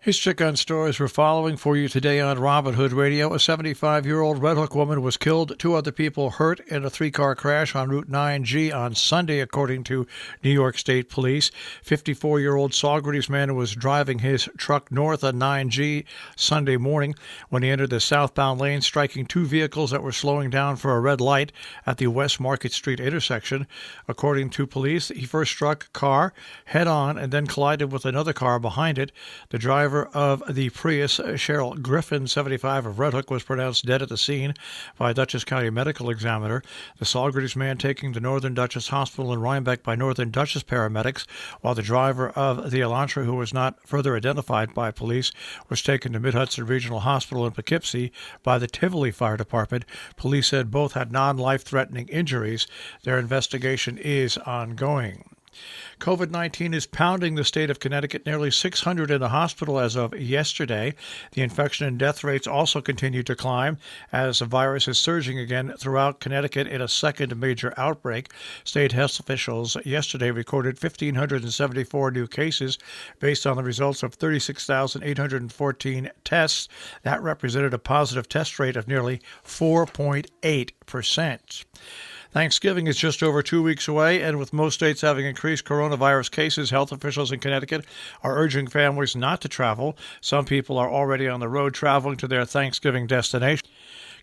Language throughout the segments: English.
His chick-on stories we're following for you today on Robin Hood Radio. A 75-year-old Red Hook woman was killed, 2 other people hurt in a 3-car crash on Route 9G on Sunday, according to New York State Police. 54-year-old Saugerties man was driving his truck north on 9G Sunday morning when he entered the southbound lane, striking 2 vehicles that were slowing down for a red light at the West Market Street intersection. According to police, he first struck a car head-on and then collided with another car behind it. The driver of the Prius, Cheryl Griffin, 75, of Red Hook, was pronounced dead at the scene by a Dutchess County medical examiner. The Saugerties man taken to Northern Dutchess Hospital in Rhinebeck by Northern Dutchess paramedics, while the driver of the Elantra, who was not further identified by police, was taken to Mid-Hudson Regional Hospital in Poughkeepsie by the Tivoli Fire Department. Police said both had non-life-threatening injuries. Their investigation is ongoing. COVID-19 is pounding the state of Connecticut, nearly 600 in the hospital as of yesterday. The infection and death rates also continue to climb as the virus is surging again throughout Connecticut in a second major outbreak. State health officials yesterday recorded 1,574 new cases based on the results of 36,814 tests. That represented a positive test rate of nearly 4.8%. Thanksgiving is just over 2 weeks away, and with most states having increased coronavirus cases, health officials in Connecticut are urging families not to travel. Some people are already on the road traveling to their Thanksgiving destination.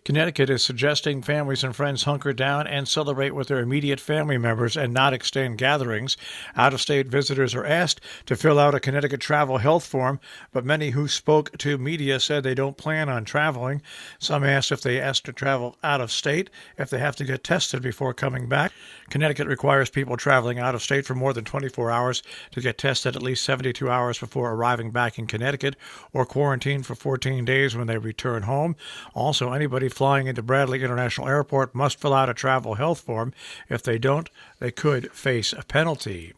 Connecticut is suggesting families and friends hunker down and celebrate with their immediate family members and not extend gatherings. Out-of-state visitors are asked to fill out a Connecticut travel health form, but many who spoke to media said they don't plan on traveling. Some asked if they asked to travel out of state, if they have to get tested before coming back. Connecticut requires people traveling out of state for more than 24 hours to get tested at least 72 hours before arriving back in Connecticut or quarantine for 14 days when they return home. Also, anybody flying into Bradley International Airport must fill out a travel health form. If they don't, they could face a penalty.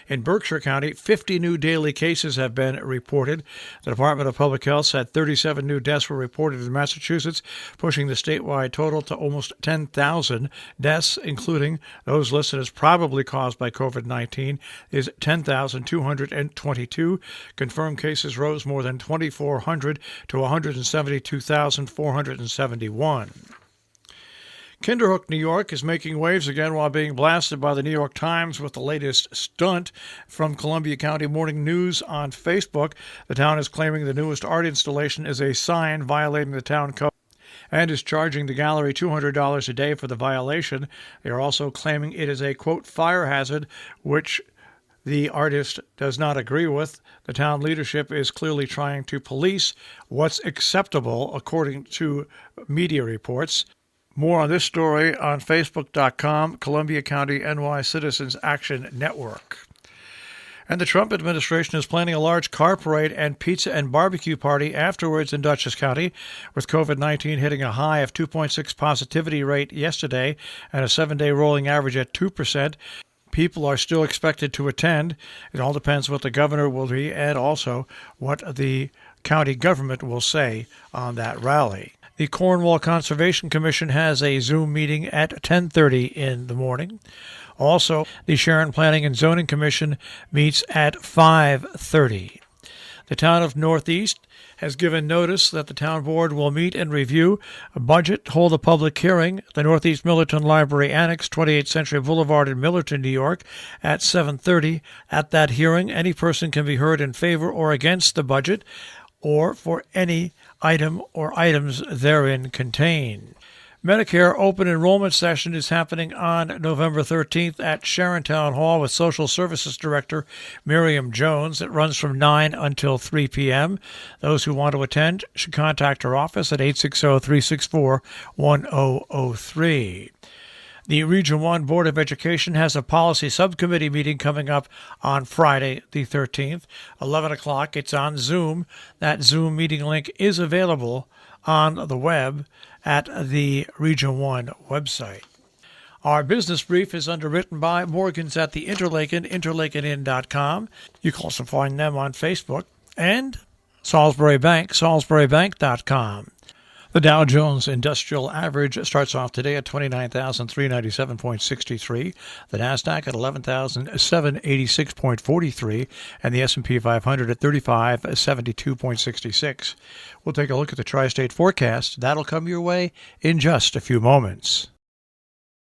In Berkshire County, 50 new daily cases have been reported. The Department of Public Health said 37 new deaths were reported in Massachusetts, pushing the statewide total to almost 10,000 deaths, including those listed as probably caused by COVID-19, is 10,222. Confirmed cases rose more than 2,400 to 172,471. Kinderhook, New York, is making waves again while being blasted by the New York Times with the latest stunt. From Columbia County Morning News on Facebook, the town is claiming the newest art installation is a sign violating the town code and is charging the gallery $200 a day for the violation. They are also claiming it is a, quote, fire hazard, which the artist does not agree with. The town leadership is clearly trying to police what's acceptable, according to media reports. More on this story on Facebook.com, Columbia County NY Citizens Action Network. And the Trump administration is planning a large car parade and pizza and barbecue party afterwards in Dutchess County, with COVID-19 hitting a high of 2.6 positivity rate yesterday and a 7-day rolling average at 2%. People are still expected to attend. It all depends what the governor will be and also what the county government will say on that rally. The Cornwall Conservation Commission has a Zoom meeting at 10:30 in the morning. Also, the Sharon Planning and Zoning Commission meets at 5:30. The town of Northeast has given notice that the town board will meet and review a budget, hold a public hearing at the Northeast Millerton Library Annex, 28th Century Boulevard in Millerton, New York, at 7:30. At that hearing, any person can be heard in favor or against the budget, or for any item or items therein contained. Medicare open enrollment session is happening on November 13th at Sharon Town Hall with Social Services Director Miriam Jones. It runs from 9 until 3 p.m. Those who want to attend should contact her office at 860-364-1003. The Region 1 Board of Education has a policy subcommittee meeting coming up on Friday the 13th, 11 o'clock. It's on Zoom. That Zoom meeting link is available on the web at the Region 1 website. Our business brief is underwritten by Morgans at the Interlaken, interlakeninn.com. You can also find them on Facebook, and Salisbury Bank, salisburybank.com. The Dow Jones Industrial Average starts off today at 29,397.63, the Nasdaq at 11,786.43, and the S&P 500 at 3572.66. We'll take a look at the tri-state forecast. That'll come your way in just a few moments.